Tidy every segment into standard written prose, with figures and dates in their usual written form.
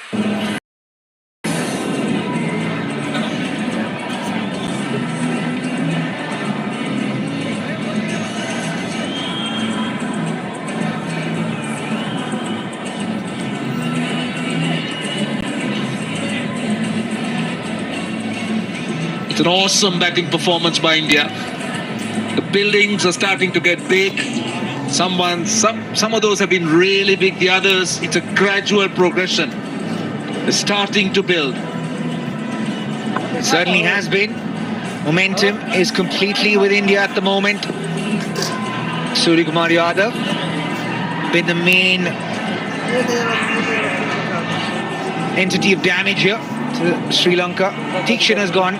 It's an awesome batting performance by India. The buildings are starting to get big. Some of those have been really big. The others, it's a gradual progression. They're starting to build. It certainly has been. Momentum is completely with India at the moment. Suryakumar Yadav been the main entity of damage here to Sri Lanka. Dikshan has gone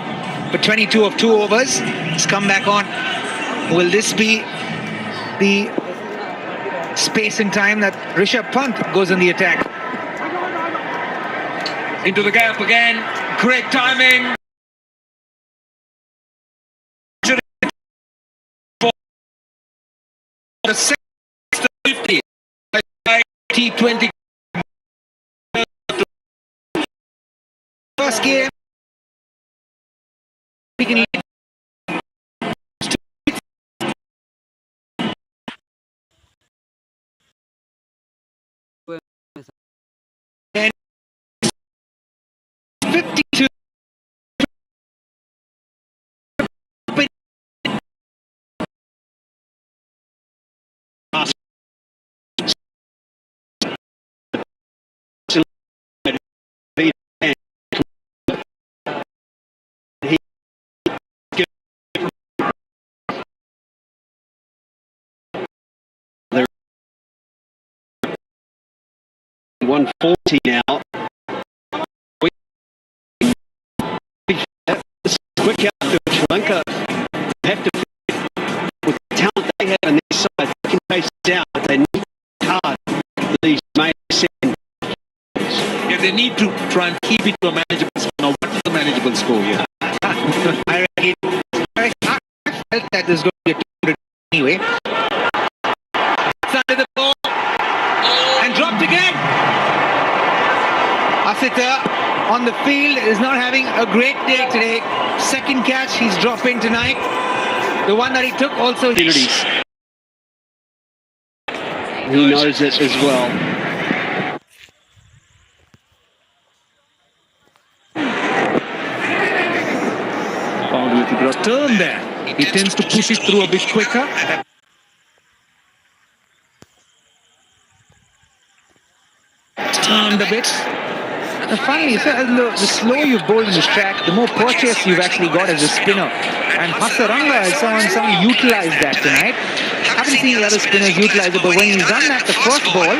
for 22 of 2 overs. He's come back on. Will this be the space and time that Rishabh Pant goes on the attack? Into the gap again. Great timing. The 6-50 T20. First game. We can lead. And 52. $140 now. Quick out to Sri Lanka. Have to with the talent they have on their side, they can chase it down, but they need hard these main seconds. Yeah, they need to try and keep it to a manageable score. Now, what is the manageable score here? I felt that there's going to be a 200 anyway. It's under the ball and dropped again. Asita on the field is not having a great day today. Second catch he's dropping tonight. The one that he took also. He knows it as well. Found a little bit of turn there. He tends to push it through a bit quicker. Turned a bit. Finally, the slower you bowl in this track, the more purchase you've actually got as a spinner. And Hasaranga has someone utilize that tonight. Haven't seen the other spinners utilize it, but when he's done that, the first ball,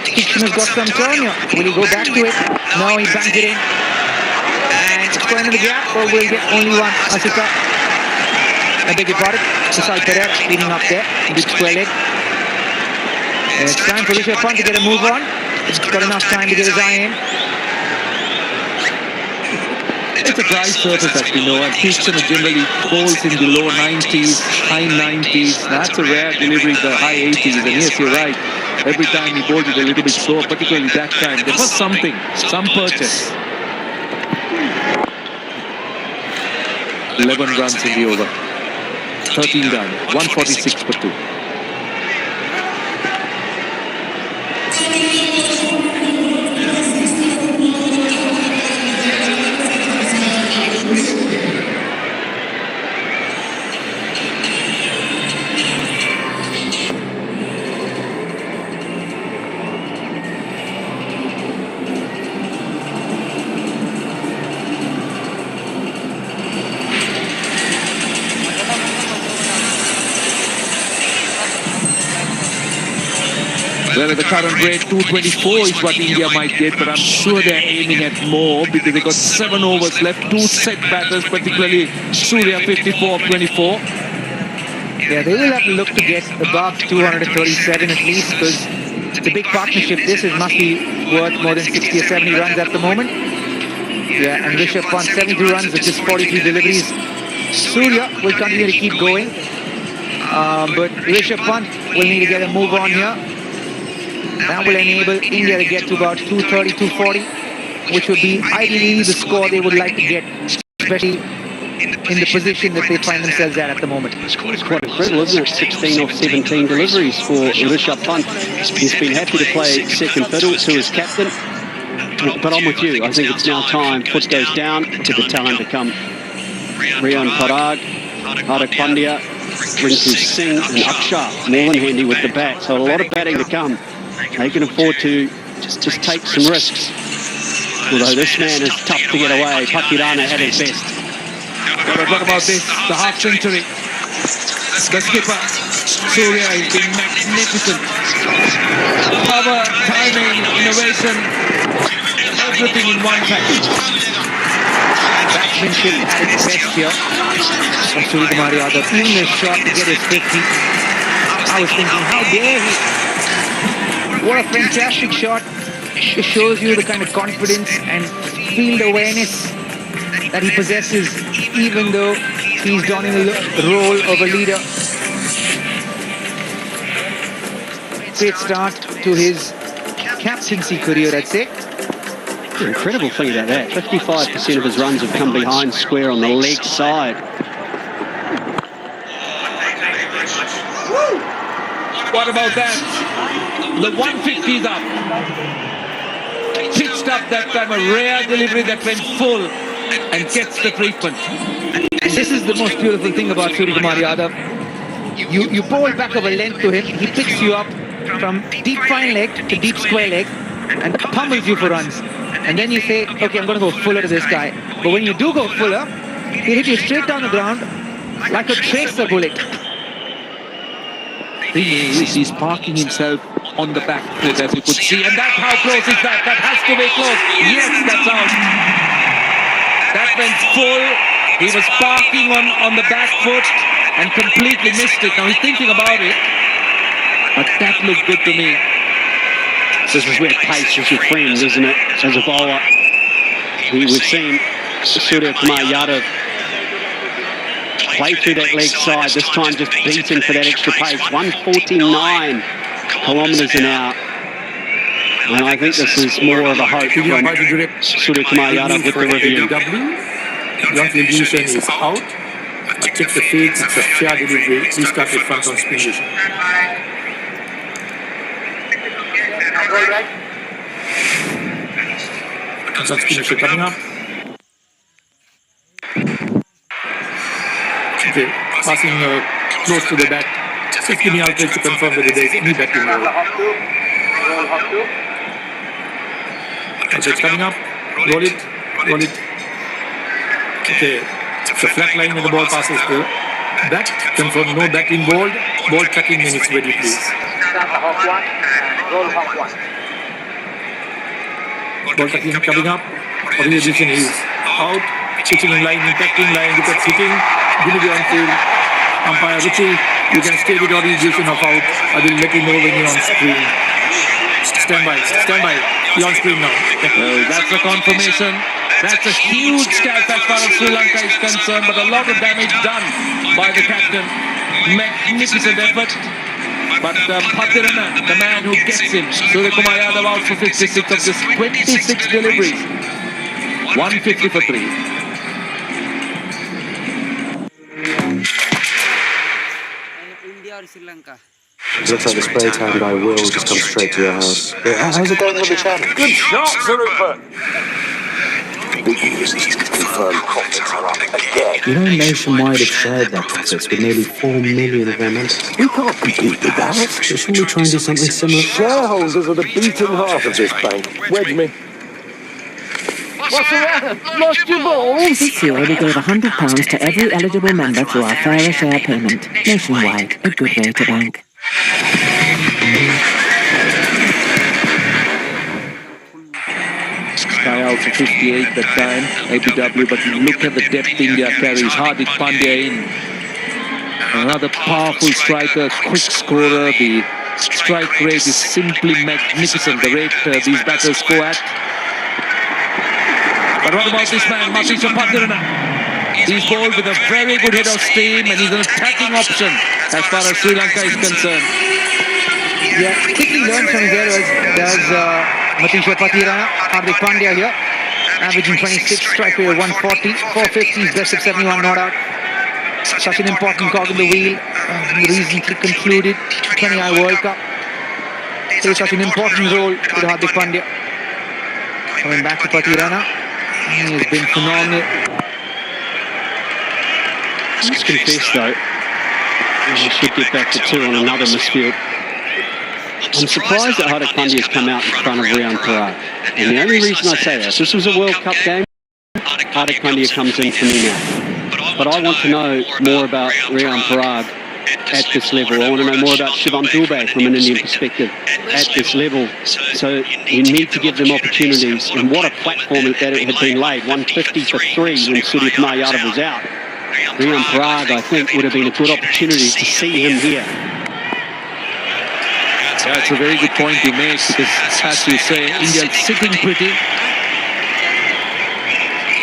Dikshan has got some turn here. Will he go back to it? No, he banked it in. And it's going into the gap, or will he get only one? Asita. I beg your pardon. Sasal Pereira cleaning up there. Big square leg. It's time for Rishabh Pant to get a move on. He's got enough time to get his eye in. It's a dry surface, as we know, and Dikshan generally bowls in the low 90s, high 90s. That's a rare delivery, the high 80s. And yes, you're right. Every time he bowled it a little bit slow, particularly that time. There was something, some purchase. 11 runs in the over. 13 done. 146 for 2. Well, at the current rate, 224 is what India might get, but I'm sure they're aiming at more because they've got 7 overs left, 2 set batters, particularly Surya, 54 of 24. Yeah, they will have to look to get above 237 at least, because it's a big partnership. This must be worth more than 60 or 70 runs at the moment. Yeah, and Rishabh Pant 72 runs, which is 43 deliveries. Surya will continue to keep going, but Rishabh Pant will need to get a move on here. That will enable India to get to about 230, 240. which would be ideally the score they would like to get, especially in the position that they find themselves at the moment. It's quite incredible, isn't it? 16 or 17 deliveries for Rishabh Pant. He's been happy to play second fiddle to his captain. But I'm with you. I think it's now time. Foot goes down to the talent to come. Riyan Parag, Hardik Pandya, Rinku Singh and Akshar more than handy with the bat. So a lot of batting to come. They can afford to just take some risks. Although this man is tough to get away. Patirana at his best. But what about this? The half century. The skipper, Surya, has been magnificent. Power, timing, innovation, everything in one package. Batsmanship at its best here from Suryakumar Yadav. Even a shot to get his 50. I was thinking, how dare he? What a fantastic shot. It shows you the kind of confidence and field awareness that he possesses, even though he's done in the role of a leader. Great start to his captaincy career, I'd say. The incredible thing about that, 55% of his runs have come behind square on the leg side. What about that? The 150 is up. Pitched up that time, a rare delivery that went full and gets the treatment. And this is the most beautiful thing about Suryakumar Yadav. You bowl back of a length to him, he picks you up from deep fine leg to deep square leg and pummels you for runs. And then you say, okay, I'm going to go fuller to this guy. But when you do go fuller, he hit you straight down the ground like a tracer bullet. He's parking himself on the back foot, as you could see. And that's how close is that? That has to be close. Yes, that's out. That went full. He was parking on the back foot and completely missed it. Now he's thinking about it. But that looked good to me. This is where pace is your friend, isn't it? As a bowler, we've seen Suryakumar Yadav play through that leg side, this time just beaten for that extra pace. 149 kilometres an hour. And I think this is more of a hope from Suryakumar Yadav with the review. Young illusion is out. Check the feeds, it's a fair delivery. Restart with front on spin position. That's finisher coming up. Okay, passing close to the bat. Just give me outrage to confirm whether there is any batting roll. Outrage coming up. Roll it. Roll it. Okay, it's a flat line when the ball passes the bat. Confirm no bat involved. Ball tracking minutes ready, please. Ball tracking coming up. Orientation is out. Pitching in line, impacting line, wickets hitting. Give me the on-field. Umpire Ruchi, you can stay with orientation of out. I will let you know when you're on screen. Stand by. You're on screen now. Well, that's a confirmation. That's a huge scalp as far as Sri Lanka is concerned, but a lot of damage done by the captain. Magnificent effort. But Patirana, the man who gets him, Suryakumar Yadav out for 56 of just 26 deliveries. 150 for 3. India or Sri Lanka? It looks like the spray tan guy will just come straight to your house. Yeah, how's it going with the channel? Good shot, Turnip. Big news is confirmed profits are up again. You know, Nationwide have shared their profits with nearly 4 million of their members. We can't compete with that. So shouldn't we try and do something similar? Shareholders are the beating heart of this bank. Wedge me. What's the matter? Lost your balls? This year we gave £100 to every eligible member through our fairer share payment. Nationwide, a good way to bank. Sky out for 58 that time, ABW, but look at the depth India carries. Hardik Pandya in. Another powerful striker, quick scorer. The strike rate is simply magnificent, the rate these batters go at. But what about this man, Matisha Patirana? He's bowled with a very good head of steam and he's an attacking option as far as Sri Lanka is concerned. Yeah, quickly learned from his errors. There's Matisha Patirana, Hardik Pandya here. averaging 26, strike rate of 140, 450s, best of 71 not out. Such an important cog in the wheel. Recently concluded 20i World Cup. Plays such an important role with Hardik Pandya. Coming back to Patirana. He has been phenomenal. Let's confess though, we should get back to 2 on another misfield. I'm surprised that Hardik Pandya has come out in front of Rian Parag. And the only reason I say that, this was a World Cup game, Hardik Pandya comes in for me now. But I want to know more about Rian Parag at this level. I want to know more about Shivam Dubey from an Indian perspective at this level. So you need to give them opportunities. And what a platform that it had been laid. 150 for 3 when Surya Kumar Yadav was out. Rian Parag, I think, would have been a good opportunity to see him here. That's a very good point to make because, as you say, India's sitting pretty.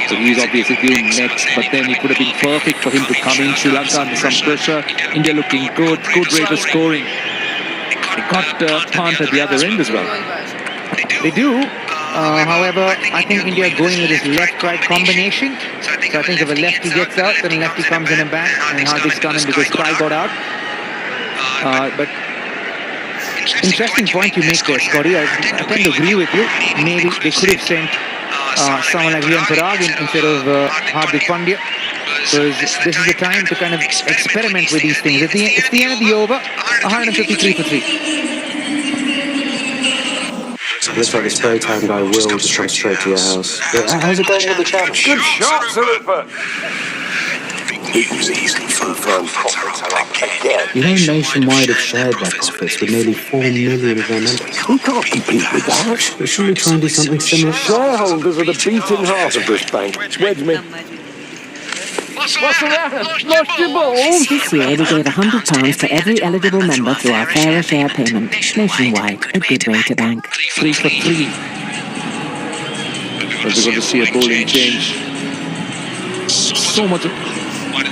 So he's obviously doing next, but then it would have been perfect for him to come in. Sri Lanka under some pressure. India looking good rate of scoring. They got punt at the other end as well. They do. However, I think India going with this left-right combination. So I think if a lefty gets out, then a lefty comes in and back, and Hardik's coming because Sky got out. But interesting point you make there, Scotty. I tend to agree with you. Maybe they could have sent someone like Rian Parag instead of Hardik Pandya. Because this is the time to kind of experiment with these things. It's the end of the over, 153 for 3. Looks like the spray tan guy will just come straight to your house. How's it going with the channel? Good shot, Turnip. You know, Nationwide have shared their profits with nearly 4 million of their members. We can't compete with that. But shouldn't we try and do something similar? Shareholders are the beating heart of this bank. Wedge me. What's the matter? Lost your balls? This year we gave £100 to every eligible member through our fairer share payment. Nationwide, a good way to bank. 3 for 3. But we're going to see a bowling change. So much.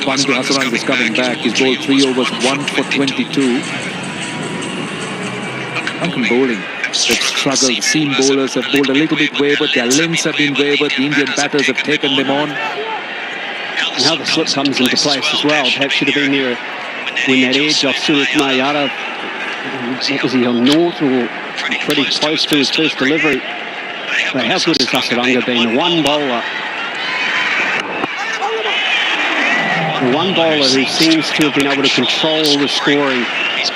Vandu Hasarang is coming back. He's bowled 3 overs, 1 for 22. Lankan bowling. They've struggled. Seam bowlers have bowled a little bit wayward. Their lengths have been wayward. The Indian batters have taken them on. Now the slip comes into place as well. Perhaps should have been there when that edge off Surya Kumar Yadav. Was he on north or pretty close to his first delivery? But how good has Hasaranga been? The one bowler who seems to have been able to control the scoring.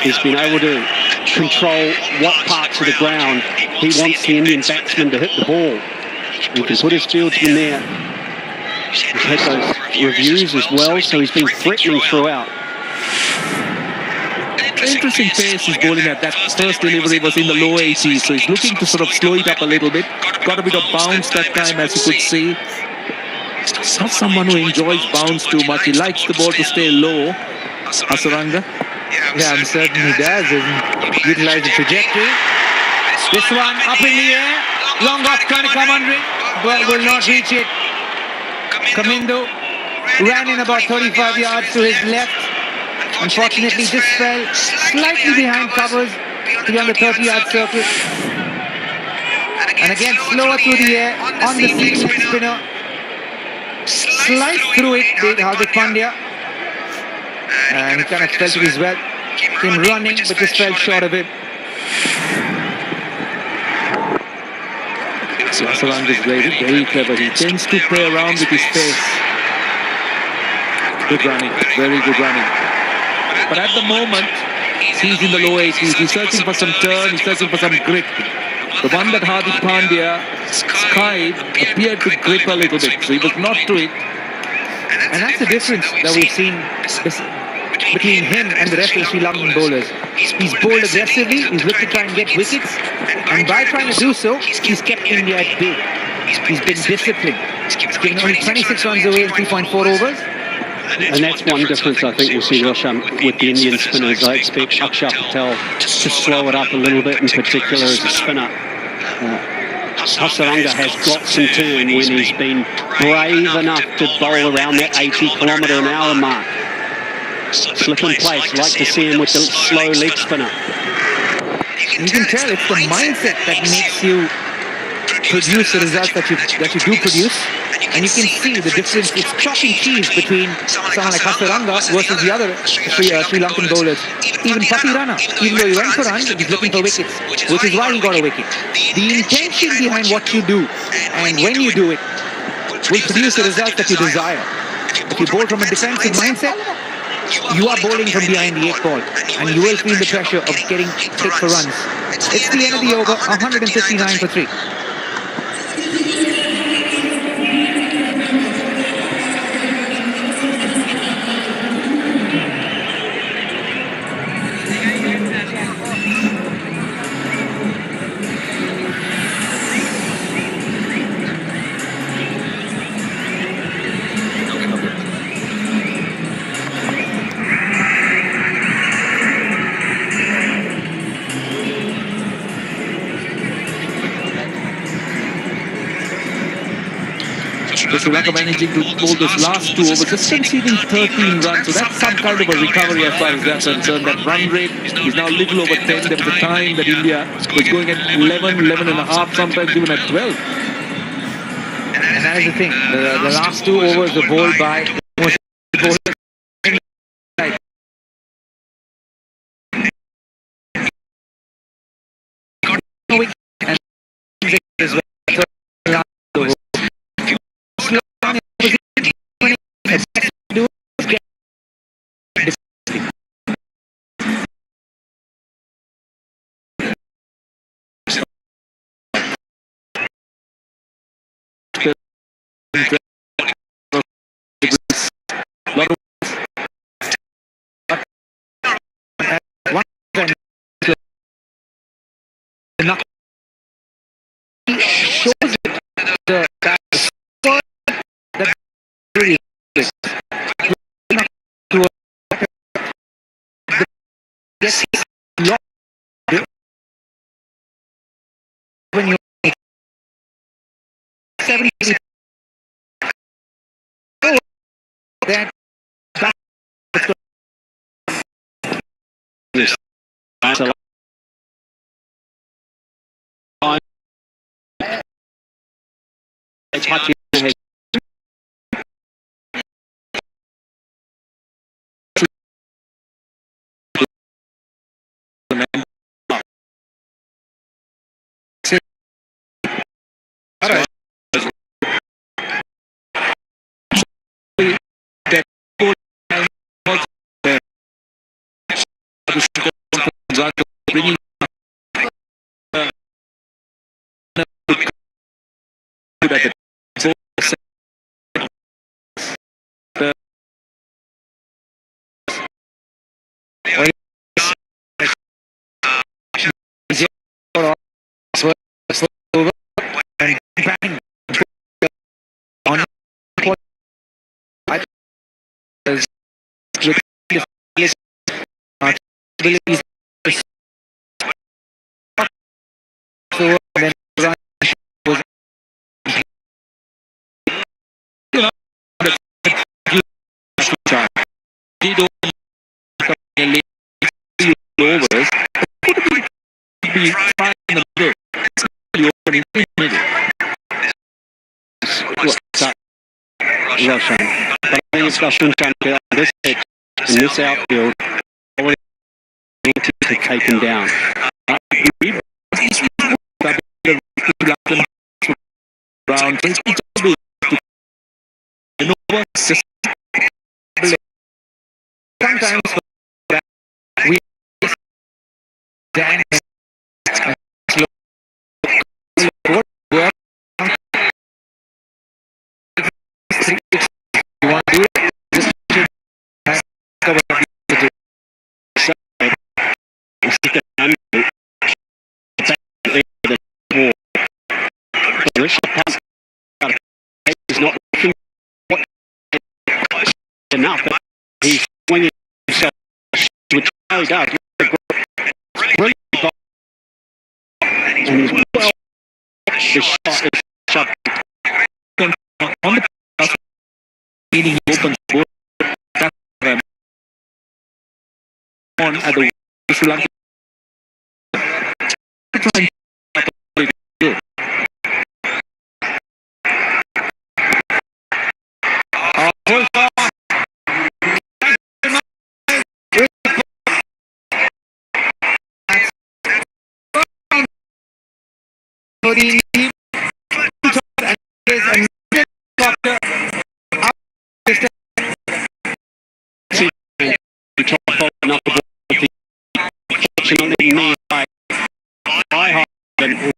He's been able to control what parts of the ground he wants the Indian batsman to hit the ball. He can put his fieldsman there. He's had those reviews as well, so he's been threatening throughout. Interesting pace he's bowling at. That first delivery was in the low 80s, so he's looking to sort of slow it up a little bit. Got a bit of bounce that time, as you could see. Not someone who enjoys bounce too much. He likes the ball to stay low. Hasaranga. Yeah, I'm certain he does. Utilize the trajectory. This one up in the air. Long off, trying to come under it, but will not reach it. Kamindo ran in about 35 yards to his left. Unfortunately, just fell slightly behind covers to be on the 30-yard circle. And again, slower through the air on the seam leg spinner. Sliced through it, did Hardik Pandya. And he kind of felt it as well. Came running, but just fell short of it. So Hasaranga is very clever. He tends to play around with his pace. Good running, very good running. But at the moment, he's in the low 80s. He's searching for some turn, he's searching for some grip. The one that Hardik Pandya skied appeared to grip a little bit, so he was not to it. And that's the difference that we've seen between him and the rest of the Sri Lankan bowlers. He's bowled aggressively, he's looked to try and get wickets, and by trying to do so, he's kept India at bay. He's been disciplined. He's given only 26 runs away in 3.4 overs. And that's one difference I think we'll see, Roshan, with the Indian spinners. I expect Akshar Patel to slow it up a little bit, in particular as a spinner. Hasaranga has got some turn when he's been brave enough to bowl around that 80-kilometre-an-hour mark. Slip in place, like to see him with the slow leg spinner. You can tell it's the mindset that makes you produce the results that you do produce. And you can see the difference. It's chalk and cheese between someone like Hasaranga versus the other Sri Lankan bowlers. Even Patirana, even though he went for runs, he's looking for wickets, which is why he got a wicket. The intention behind what you do and when you do it will produce the results that you desire. If you bowl from a defensive mindset, you are bowling from behind the 8 ball and you will feel the pressure of getting hit for runs. It's the end of the over, 159 for 3. Sri Lanka managing to bowl this last 2 overs, just conceding 13 runs. So that's some kind of a recovery as far as that's concerned. That run rate is now a little over 10. There was a time that India was going at 11, 11 and a half, sometimes even at 12. And that is the thing. The last 2 overs were bowled by bowlers. Shows the that really is when you 70 that bringing Russian. But I think it's Russian trying to get this pitch in this outfield. Already to take him down. Sometimes we Dan he's not looking enough. He's swinging himself, which he does. Brilliant. And he's well. His shot is shot on the meaning he opens both on at the Sri Lanka. the and there's another helicopter up the stairs. He tried following up the ball. Fortunately, knee high and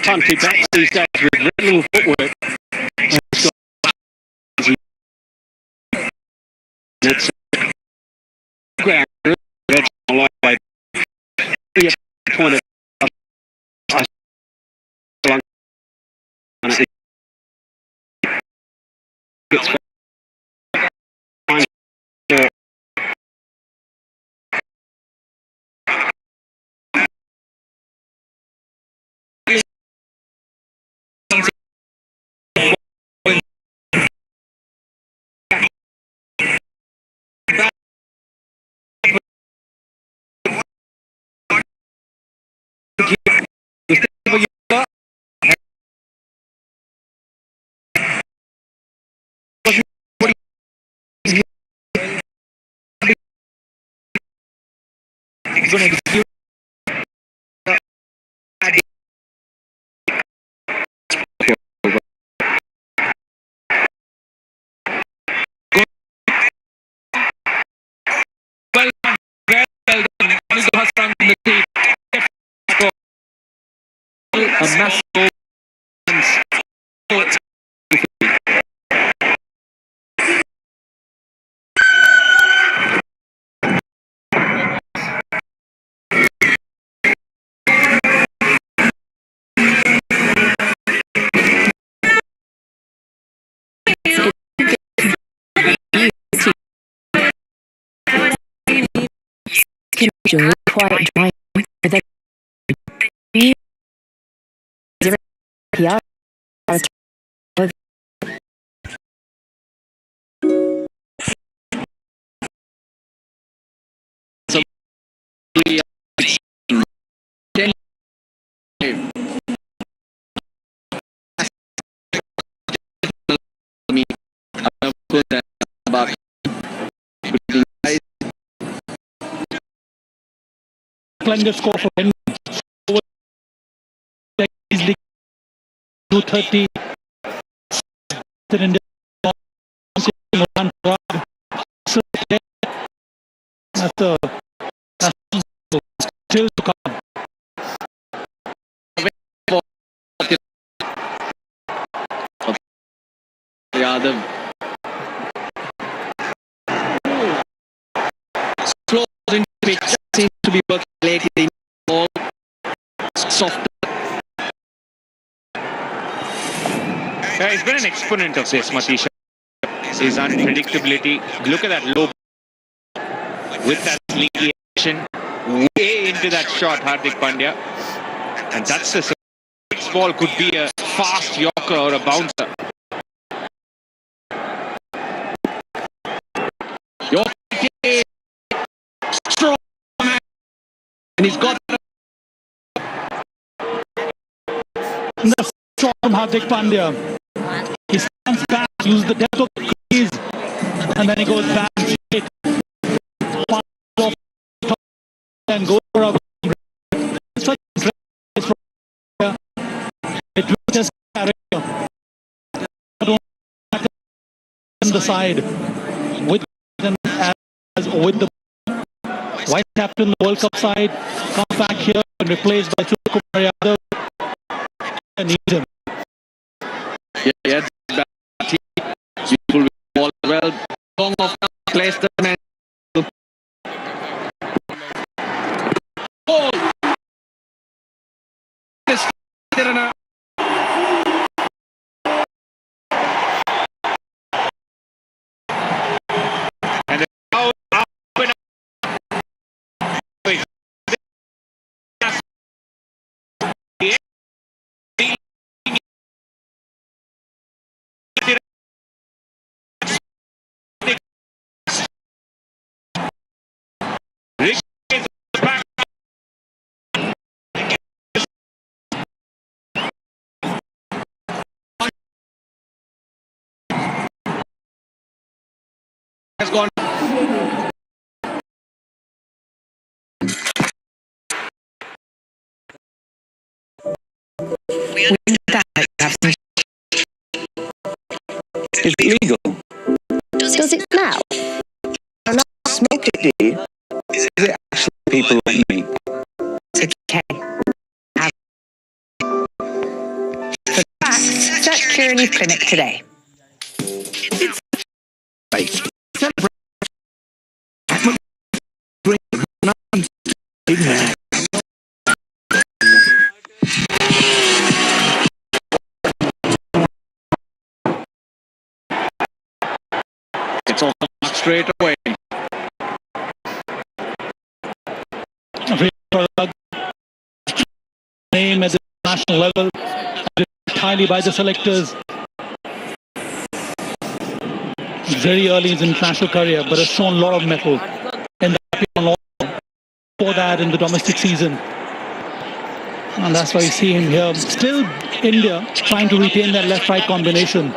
ton to bats these days with very little footwork. It's ground a long way. Point a massive quiet drive with a PR Splendid score for him. Easily 230. Still to come. seems to be working lately. All soft. He's been an exponent of this, Matisha. His unpredictability. Look at that low with that slinky action way into that shot, Hardik Pandya. And that's the next ball could be a fast yorker or a bouncer. Yorker strong man, and he's got the shot from Hardik Pandya. He stands back, uses the depth of the crease, and then he goes back straight. And goes for a such it will just carry on the side with them as with the White captain World Cup side comes back here and replaced by Suryakumar Yadav and need him. Yeah, beautiful ball well. Long off place the man. Ball. and now Has gone. We understand that you have some... Is it legal? Does it now? I'm not smoke it, do you? Is it actually people like me? It's okay. For facts, search Tyranny's clinic today. It's all straight away. Name at the national level, highly by the selectors. Very early in his international career, but has shown a lot of mettle in the for that in the domestic season. And that's why you see him here. Still India trying to retain that left-right combination.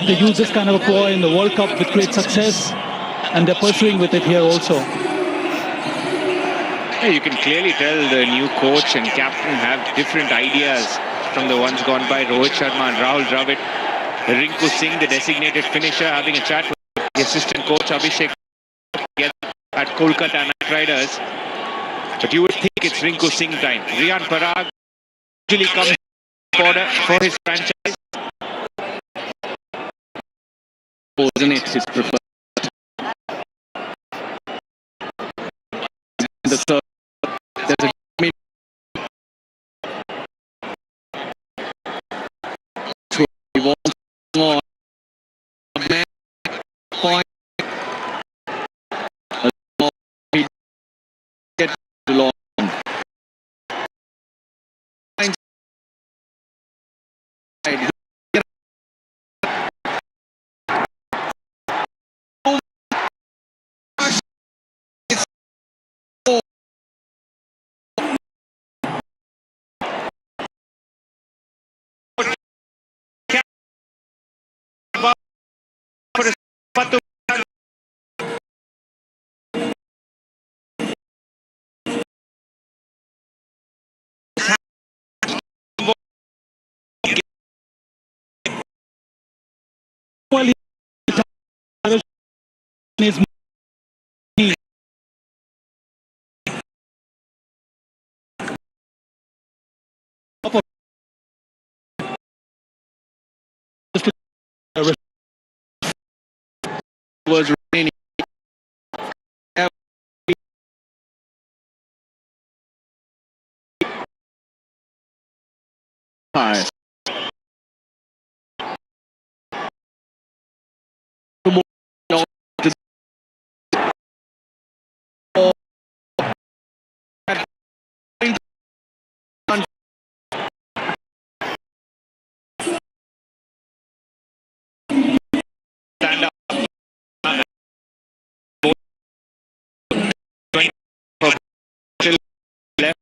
They use this kind of a ploy in the World Cup with great success, and they're pursuing with it here also. Yeah, you can clearly tell the new coach and captain have different ideas from the ones gone by. Rohit Sharma and Rahul Dravid. Rinku Singh, the designated finisher, having a chat with the assistant coach Abhishek at Kolkata Knight Riders. But you would think it's Rinku Singh time. Riyan Parag usually comes for his franchise. Isn't it his preferred? The third, there's a he wants more man point. He get too long. Was remaining. High. Stand up. Left.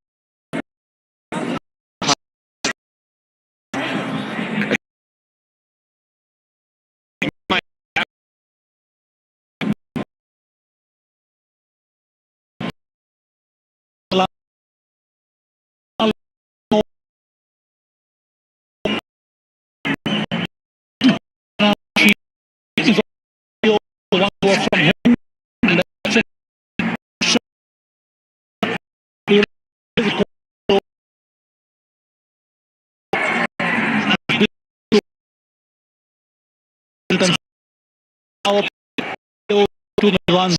Runs.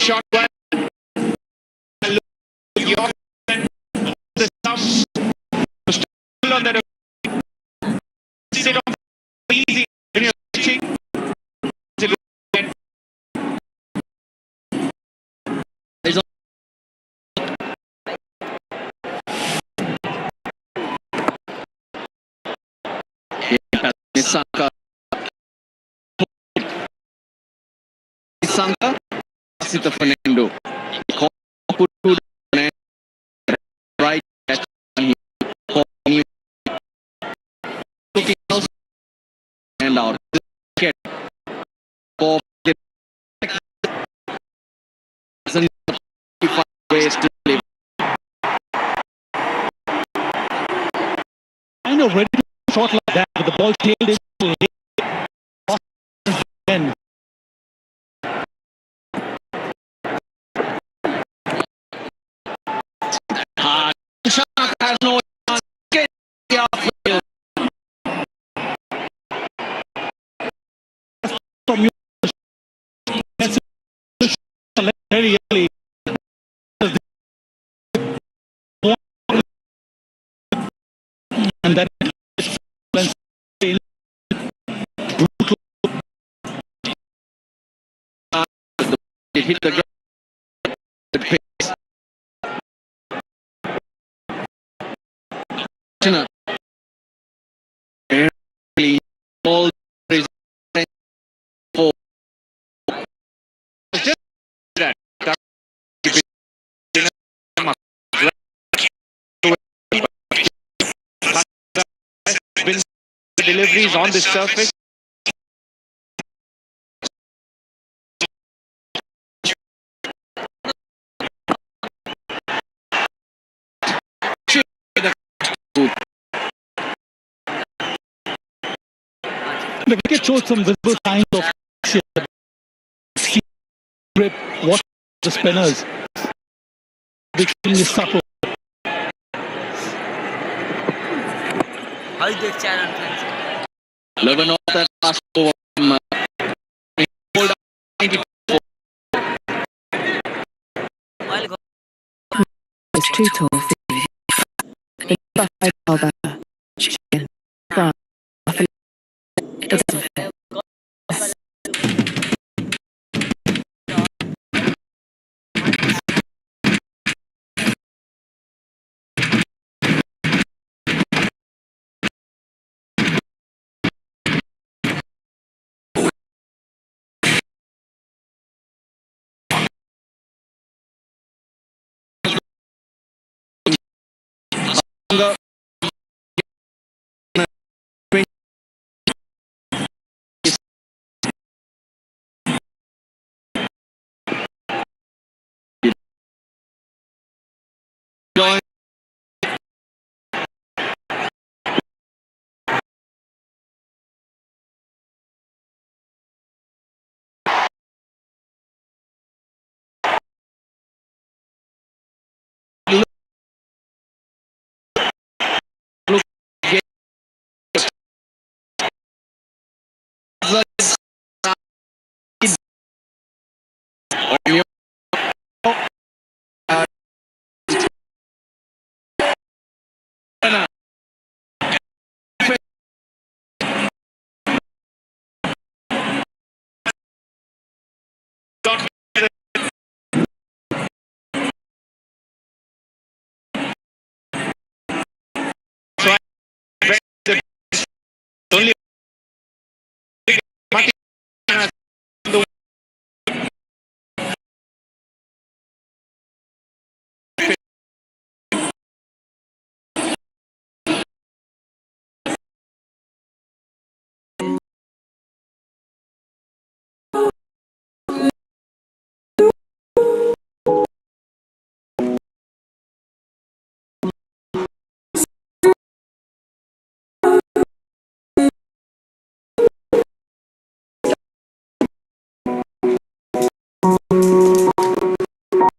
Shot well. The stump. Still on that. Sit on easy when you're pitching. Sanka, Fernando. Right when you're ready to shot like that with the ball tailed in, has no from you very early. And then it hit the ground. All for just that deliveries on the surface. The wicket showed some visible signs of grip. What the spinners? Extremely subtle. How is that channel? 11 off that last over. It's too tall for you. The buffet bowler. Chicken. Fry. It doesn't fit.